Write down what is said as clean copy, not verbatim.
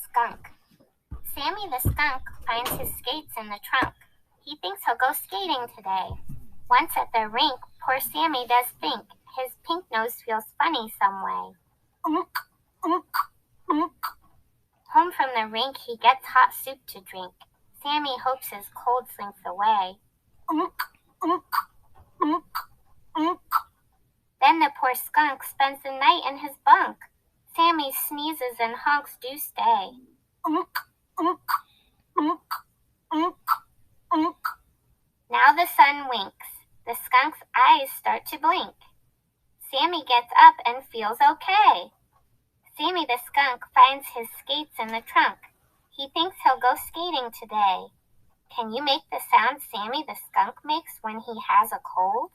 Skunk. Sammy the skunk finds his skates in the trunk. He thinks he'll go skating today. Once at the rink, poor Sammy does think his pink nose feels funny some way. Home from the rink, he gets hot soup to drink. Sammy hopes his cold slinks away. Then the poor skunk spends the night in his bunk. Sammy sneezes and honks do stay. Now the sun winks. The skunk's eyes start to blink. Sammy gets up and feels okay. Sammy the skunk finds his skates in the trunk. He thinks he'll go skating today. Can you make the sound Sammy the skunk makes when he has a cold?